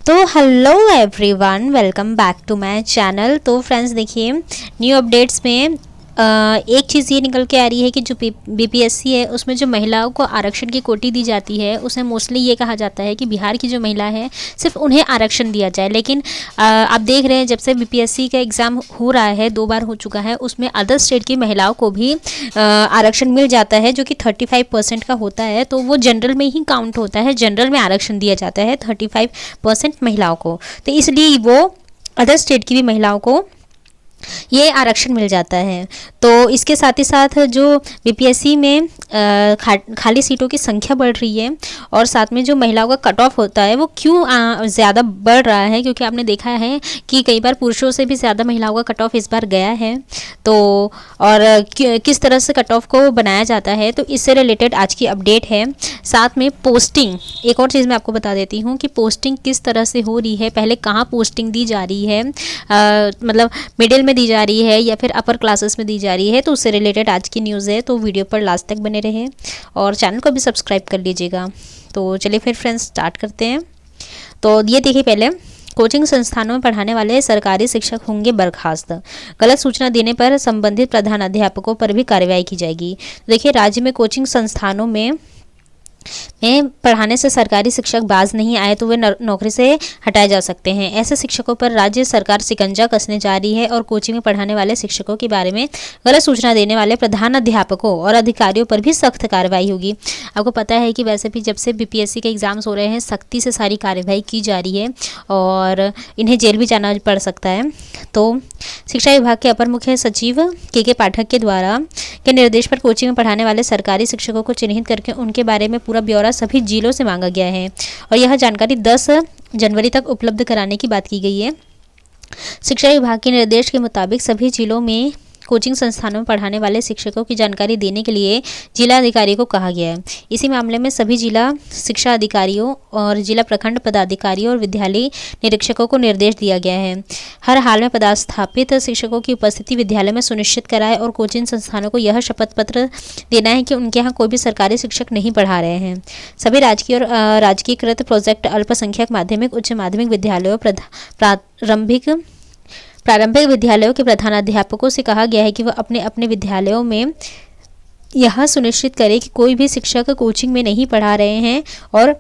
तो hello everyone, welcome back to my channel. तो friends देखिए, न्यू अपडेट्स में एक चीज़ ये निकल के आ रही है कि जो बीपीएससी है उसमें जो महिलाओं को आरक्षण की कोटी दी जाती है उसमें मोस्टली ये कहा जाता है कि बिहार की जो महिला है सिर्फ उन्हें आरक्षण दिया जाए। लेकिन आप देख रहे हैं जब से बीपीएससी का एग्ज़ाम हो रहा है, 2 बार हो चुका है, उसमें अदर स्टेट की महिलाओं को भी आरक्षण मिल जाता है जो कि 35% का होता है। तो वो जनरल में ही काउंट होता है, जनरल में आरक्षण दिया जाता है 35% महिलाओं को। तो इसलिए वो अदर स्टेट की भी महिलाओं को ये आरक्षण मिल जाता है। तो इसके साथ ही साथ जो बीपीएससी में खाली सीटों की संख्या बढ़ रही है और साथ में जो महिलाओं का कट ऑफ होता है वो क्यों ज़्यादा बढ़ रहा है, क्योंकि आपने देखा है कि कई बार पुरुषों से भी ज़्यादा महिलाओं का कट ऑफ इस बार गया है। तो और किस तरह से कट ऑफ को बनाया जाता है, तो इससे रिलेटेड आज की अपडेट है। साथ में पोस्टिंग, एक और चीज़ मैं आपको बता देती हूँ कि पोस्टिंग किस तरह से हो रही है, पहले कहाँ पोस्टिंग दी जा रही है, मतलब मिडिल में दी जा रही है या फिर अपर क्लासेस में दी जा रही है। तो उससे रिलेटेड आज की न्यूज़ है, तो वीडियो पर लास्ट तक बने रहे और चैनल को भी सब्सक्राइब कर लीजिएगा। तो चलिए फिर फ्रेंड्स स्टार्ट करते हैं। तो ये देखिए, पहले कोचिंग संस्थानों में पढ़ाने वाले सरकारी शिक्षक होंगे बर्खास्त। गलत सूचना देने पर संबंधित प्रधानाध्यापकों पर भी कार्रवाई की जाएगी। देखिए, राज्य में कोचिंग संस्थानों में पढ़ाने से सरकारी शिक्षक बाज नहीं आए तो वे नौकरी से हटाए जा सकते हैं। ऐसे शिक्षकों पर राज्य सरकार शिकंजा कसने जा रही है और कोचिंग में पढ़ाने वाले शिक्षकों के बारे में गलत सूचना देने वाले प्रधानाध्यापकों और अधिकारियों पर भी सख्त कार्रवाई होगी। आपको पता है कि वैसे भी जब से बीपीएससी के एग्जाम्स हो रहे हैं सख्ती से सारी कार्रवाई की जा रही है और इन्हें जेल भी जाना पड़ सकता है। तो शिक्षा विभाग के अपर मुख्य सचिव के पाठक के द्वारा के निर्देश पर कोचिंग में पढ़ाने वाले सरकारी शिक्षकों को चिन्हित करके उनके बारे में पूरा ब्यौरा सभी जिलों से मांगा गया है और यह जानकारी 10 जनवरी तक उपलब्ध कराने की बात की गई है। शिक्षा विभाग के निर्देश के मुताबिक सभी जिलों में कोचिंग संस्थानों में पढ़ाने वाले शिक्षकों की जानकारी देने के लिए जिला अधिकारी को कहा गया है। इसी मामले में सभी जिला शिक्षा अधिकारियों और जिला प्रखंड पदाधिकारियों और विद्यालय निरीक्षकों को निर्देश दिया गया है। हर हाल में पदस्थापित शिक्षकों की उपस्थिति विद्यालय में सुनिश्चित कराए और कोचिंग संस्थानों को यह शपथ पत्र देना है कि उनके यहाँ कोई भी सरकारी शिक्षक नहीं पढ़ा रहे हैं। सभी राजकीय और राजकीयकृत प्रोजेक्ट अल्पसंख्यक माध्यमिक उच्च माध्यमिक विद्यालयों प्रारंभिक विद्यालयों के प्रधानाध्यापकों से कहा गया है कि वह अपने अपने विद्यालयों में यह सुनिश्चित करें कि कोई भी शिक्षक कोचिंग में नहीं पढ़ा रहे हैं और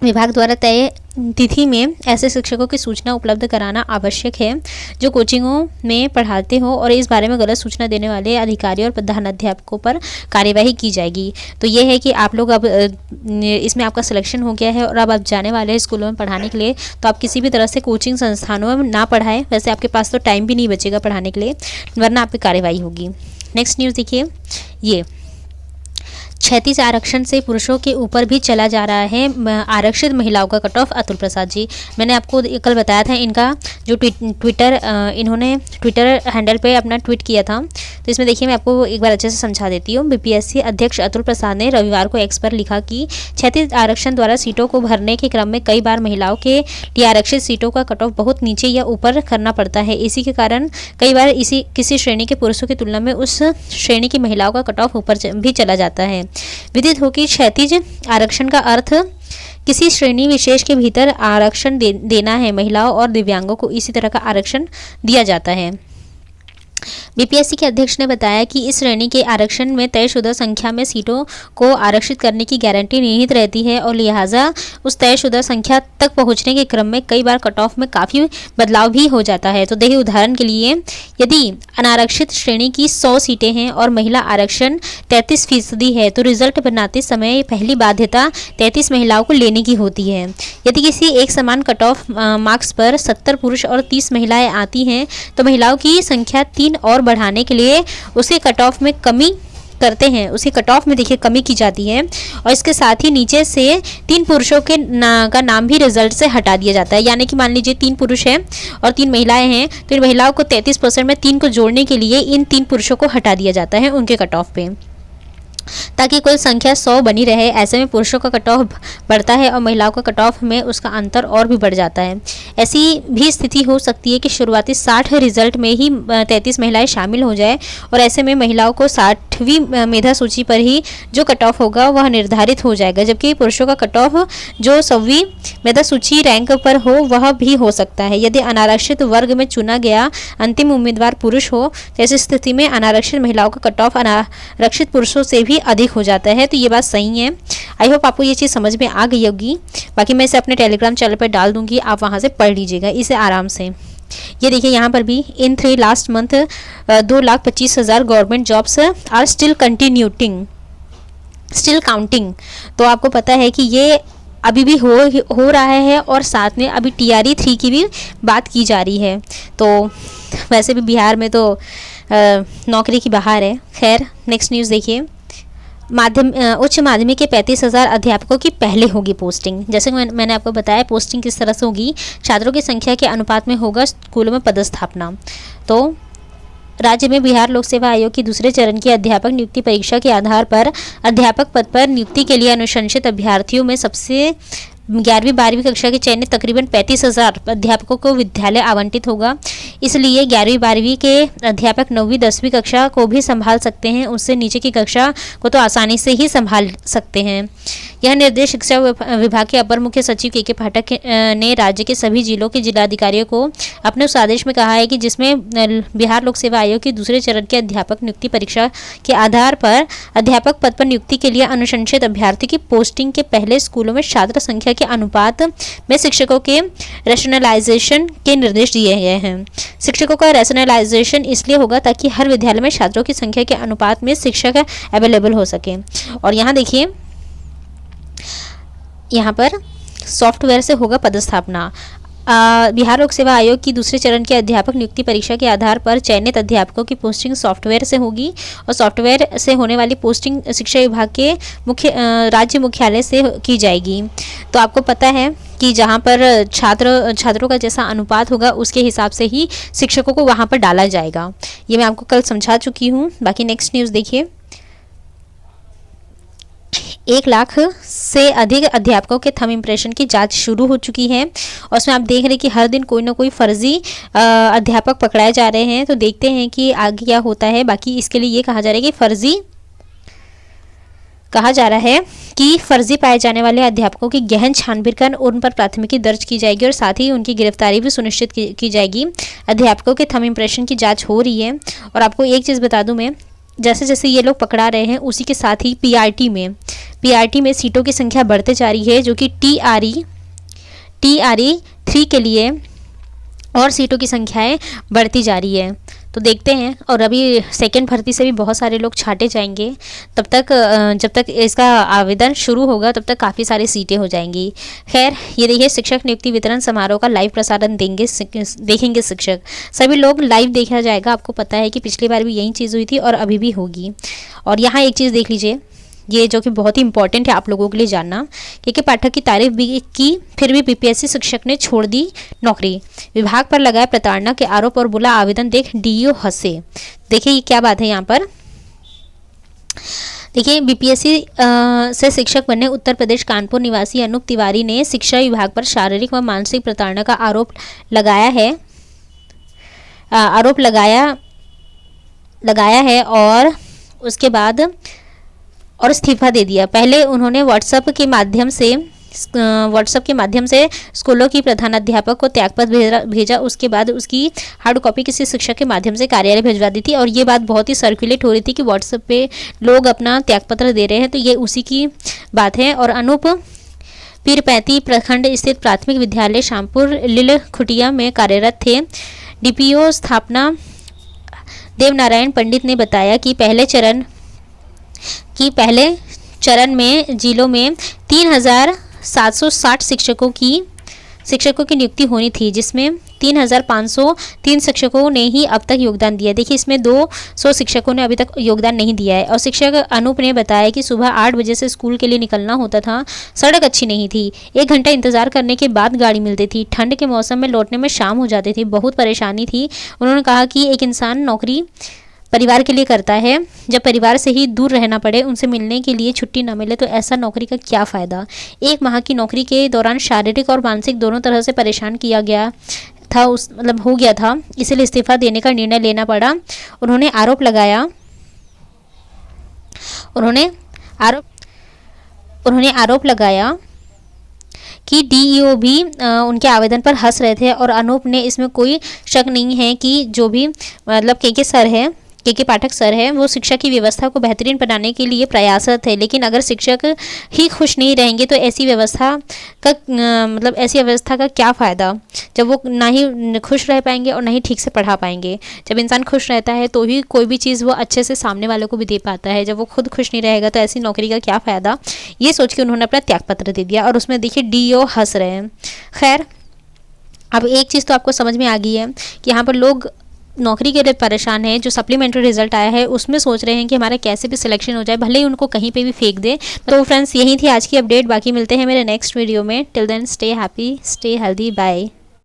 विभाग द्वारा तय तिथि में ऐसे शिक्षकों की सूचना उपलब्ध कराना आवश्यक है जो कोचिंगों में पढ़ाते हो और इस बारे में गलत सूचना देने वाले अधिकारियों और प्रधानाध्यापकों पर कार्यवाही की जाएगी। तो ये है कि आप लोग अब इसमें आपका सिलेक्शन हो गया है और अब आप जाने वाले हैं स्कूलों में पढ़ाने के लिए, तो आप किसी भी तरह से कोचिंग संस्थानों में ना पढ़ाएं। वैसे आपके पास तो टाइम भी नहीं बचेगा पढ़ाने के लिए, वरना आप पे कार्रवाई होगी। नेक्स्ट न्यूज़ देखिए, ये 36 आरक्षण से पुरुषों के ऊपर भी चला जा रहा है आरक्षित महिलाओं का कट ऑफ। अतुल प्रसाद जी, मैंने आपको कल बताया था इनका जो इन्होंने ट्विटर हैंडल पे अपना ट्वीट किया था। तो इसमें देखिए, मैं आपको एक बार अच्छे से समझा देती हूँ। बीपीएससी अध्यक्ष अतुल प्रसाद ने रविवार को एक्स पर लिखा कि 36 आरक्षण द्वारा सीटों को भरने के क्रम में कई बार महिलाओं के लिए आरक्षित सीटों का कट ऑफ बहुत नीचे या ऊपर करना पड़ता है। इसी के कारण कई बार किसी श्रेणी के पुरुषों की तुलना में उस श्रेणी की महिलाओं का कट ऑफ ऊपर भी चला जाता है। विदित हो कि 36 आरक्षण का अर्थ किसी श्रेणी विशेष के भीतर आरक्षण देना है। महिलाओं और दिव्यांगों को इसी तरह का आरक्षण दिया जाता है। बीपीएससी के अध्यक्ष ने बताया कि इस श्रेणी के आरक्षण में तयशुदा संख्या में सीटों को आरक्षित करने की गारंटी निहित रहती है और लिहाजा उस तयशुदा संख्या तक पहुंचने के क्रम में कई बार कट ऑफ में काफ़ी बदलाव भी हो जाता है। तो देखिए, उदाहरण के लिए यदि अनारक्षित श्रेणी की 100 सीटें हैं और महिला आरक्षण 33% है तो रिजल्ट बनाते समय पहली बाध्यता 33 महिलाओं को लेने की होती है। यदि किसी एक समान कट ऑफ मार्क्स पर 70 पुरुष और 30 महिलाएं आती हैं तो महिलाओं की संख्या 3 और बढ़ाने के लिए उसके कट ऑफ में कमी करते हैं। उसके कट ऑफ में देखिए कमी की जाती है और इसके साथ ही नीचे से 3 पुरुषों के का नाम भी रिजल्ट से हटा दिया जाता है। यानी कि मान लीजिए 3 पुरुष हैं और 3 महिलाएं हैं, तो इन महिलाओं को 33% में 3 को जोड़ने के लिए इन 3 पुरुषों को हटा दिया जाता है उनके कट ऑफ पे। ताकि कुल संख्या 100 बनी रहे। ऐसे में पुरुषों का कट ऑफ बढ़ता है और महिलाओं का कट ऑफ में उसका अंतर और भी बढ़ जाता है। ऐसी भी स्थिति हो सकती है कि शुरुआती 60 रिजल्ट में ही 33 महिलाएं शामिल हो जाए और ऐसे में महिलाओं को 60वीं मेधा सूची पर ही जो कट ऑफ होगा वह निर्धारित हो जाएगा, जबकि पुरुषों का कट ऑफ जो 100वीं मेधा सूची रैंक पर हो वह भी हो सकता है। यदि अनारक्षित वर्ग में चुना गया अंतिम उम्मीदवार पुरुष हो तो ऐसी स्थिति में अनारक्षित महिलाओं का कट ऑफ अनारक्षित पुरुषों से भी अधिक हो जाता है। तो ये बात सही है। आई होप आपको ये चीज़ समझ में आ गई होगी। बाकी मैं इसे अपने टेलीग्राम चैनल पर डाल दूंगी, आप वहाँ से पढ़ लीजिएगा इसे आराम से। ये देखिए यहाँ पर भी इन 3 last month 2,25,000 government jobs are still counting. तो आपको पता है कि ये अभी भी हो रहा है और साथ में अभी TRE 3 की भी बात की जा रही है। तो वैसे भी बिहार में तो नौकरी की बहार है। खैर नेक्स्ट न्यूज़ देखिए। उच्च माध्यमिक के 35,000 अध्यापकों की पहले होगी पोस्टिंग। जैसे मैंने आपको बताया पोस्टिंग किस तरह से होगी, छात्रों की संख्या के अनुपात में होगा स्कूलों में पदस्थापना। तो राज्य में बिहार लोक सेवा आयोग की दूसरे चरण की अध्यापक नियुक्ति परीक्षा के आधार पर अध्यापक पद पर नियुक्ति के लिए अनुशंसित अभ्यर्थियों में सबसे 11वीं 12वीं कक्षा के चयनित तकरीबन 35,000 अध्यापकों को विद्यालय आवंटित होगा। इसलिए 11वीं 12वीं के अध्यापक 9वीं 10वीं कक्षा को भी संभाल सकते हैं, उससे नीचे की कक्षा को तो आसानी से ही संभाल सकते हैं। यह निर्देश शिक्षा विभाग के अपर मुख्य सचिव के पाठक ने राज्य के सभी जिलों के जिलाधिकारियों को अपने उस आदेश में कहा है कि जिसमें बिहार लोक सेवा आयोग की दूसरे चरण के अध्यापक नियुक्ति परीक्षा के आधार पर अध्यापक पद पर नियुक्ति के लिए अनुशंसित अभ्यर्थी की पोस्टिंग के पहले स्कूलों में छात्र संख्या के अनुपात में शिक्षकों के रैशनलाइजेशन के निर्देश दिए गए हैं। शिक्षकों का रैशनलाइजेशन इसलिए होगा ताकि हर विद्यालय में छात्रों की संख्या के अनुपात में शिक्षक अवेलेबल हो सके। और यहाँ देखिए, यहाँ पर सॉफ्टवेयर से होगा पदस्थापना। बिहार लोक सेवा आयोग की दूसरे चरण के अध्यापक नियुक्ति परीक्षा के आधार पर चयनित अध्यापकों की पोस्टिंग सॉफ्टवेयर से होगी और सॉफ्टवेयर से होने वाली पोस्टिंग शिक्षा विभाग के राज्य मुख्यालय से की जाएगी। तो आपको पता है कि जहाँ पर छात्रों का जैसा अनुपात होगा उसके हिसाब से ही शिक्षकों को वहाँ पर डाला जाएगा। ये मैं आपको कल समझा चुकी हूँ। बाकी नेक्स्ट न्यूज़ देखिए। 1 लाख से अधिक अध्यापकों के थंब इम्प्रेशन की जांच शुरू हो चुकी है और उसमें आप देख रहे हैं कि हर दिन कोई ना कोई फर्जी अध्यापक पकड़ाए जा रहे हैं। तो देखते हैं कि आगे क्या होता है। बाकी इसके लिए ये कहा जा रहा है कि फर्जी पाए जाने वाले अध्यापकों की गहन छानबीन कर उन पर प्राथमिकी दर्ज की जाएगी और साथ ही उनकी गिरफ्तारी भी सुनिश्चित की जाएगी। अध्यापकों के थंब इम्प्रेशन की जाँच हो रही है। और आपको एक चीज़ बता दूँ मैं, जैसे जैसे ये लोग पकड़ा रहे हैं उसी के साथ ही पीआरटी में सीटों की संख्या बढ़ते जा रही है, जो कि TRE 3 के लिए और सीटों की संख्याएं बढ़ती जा रही है। तो देखते हैं। और अभी सेकेंड भर्ती से भी बहुत सारे लोग छांटे जाएंगे। तब तक जब तक इसका आवेदन शुरू होगा तब तक काफ़ी सारी सीटें हो जाएंगी। खैर ये देखिए, शिक्षक नियुक्ति वितरण समारोह का लाइव प्रसारण देखेंगे शिक्षक। सभी लोग लाइव देखा जाएगा। आपको पता है कि पिछली बार भी यही चीज़ हुई थी और अभी भी होगी। और यहाँ एक चीज़ देख लीजिए, ये जो कि बहुत ही इंपॉर्टेंट है आप लोगों के लिए जानना, क्योंकि पाठक की तारीफ भी की फिर भी बीपीएससी शिक्षक ने छोड़ दी नौकरी। विभाग पर लगाए प्रताड़ना के आरोप और बोला आवेदन देख डीईओ हंसे। देखिए ये क्या बात है यहाँ पर। देखिए, बीपीएससी से शिक्षक बनने उत्तर प्रदेश कानपुर निवासी अनूप तिवारी ने शिक्षा विभाग पर शारीरिक व मानसिक प्रताड़ना का आरोप लगाया है और उसके बाद इस्तीफा दे दिया। पहले उन्होंने व्हाट्सएप के माध्यम से स्कूलों की प्रधानाध्यापक को त्यागपत्र भेजा। उसके बाद उसकी हार्ड कॉपी किसी शिक्षक के माध्यम से कार्यालय भिजवा दी थी और ये बात बहुत ही सर्कुलेट हो रही थी कि व्हाट्सएप पे लोग अपना त्यागपत्र दे रहे हैं। तो ये उसी की बात है। और अनूप पीरपैंती प्रखंड स्थित प्राथमिक विद्यालय शामपुर लिलखुटिया में कार्यरत थे। डीपीओ स्थापना देवनारायण पंडित ने बताया कि पहले चरण में जिलों में 3,760 शिक्षकों की नियुक्ति होनी थी, जिसमें 3,503 शिक्षकों ने ही अब तक योगदान दिया। देखिए, इसमें 200 शिक्षकों ने अभी तक योगदान नहीं दिया है। और शिक्षक अनूप ने बताया कि सुबह 8 बजे से स्कूल के लिए निकलना होता था। सड़क अच्छी नहीं थी, 1 घंटा इंतजार करने के बाद गाड़ी मिलती थी। ठंड के मौसम में लौटने में शाम हो जाती थी, बहुत परेशानी थी। उन्होंने कहा कि एक इंसान नौकरी परिवार के लिए करता है। जब परिवार से ही दूर रहना पड़े, उनसे मिलने के लिए छुट्टी न मिले तो ऐसा नौकरी का क्या फ़ायदा। 1 माह की नौकरी के दौरान शारीरिक और मानसिक दोनों तरह से परेशान किया गया था, हो गया था, इसीलिए इस्तीफा देने का निर्णय लेना पड़ा। उन्होंने आरोप लगाया कि डीईओ भी उनके आवेदन पर हंस रहे थे और अनूप ने इसमें कोई शक नहीं है कि जो भी मतलब के पाठक सर है वो शिक्षा की व्यवस्था को बेहतरीन बनाने के लिए प्रयासरत है। लेकिन अगर शिक्षक ही खुश नहीं रहेंगे तो ऐसी व्यवस्था का क्या फ़ायदा, जब वो ना ही खुश रह पाएंगे और ना ही ठीक से पढ़ा पाएंगे। जब इंसान खुश रहता है तो ही कोई भी चीज़ वो अच्छे से सामने वालों को भी दे पाता है। जब वो खुद खुश नहीं रहेगा तो ऐसी नौकरी का क्या फ़ायदा। ये सोच के उन्होंने अपना त्यागपत्र दे दिया और उसमें देखिए डीईओ हंस रहे हैं। खैर, अब एक चीज़ तो आपको समझ में आ गई है कि यहाँ पर लोग नौकरी के लिए परेशान है। जो सप्लीमेंट्री रिजल्ट आया है उसमें सोच रहे हैं कि हमारा कैसे भी सिलेक्शन हो जाए, भले ही उनको कहीं पे भी फेंक दे। तो फ्रेंड्स, यही थी आज की अपडेट। बाकी मिलते हैं मेरे नेक्स्ट वीडियो में। Till then stay happy, stay healthy, bye.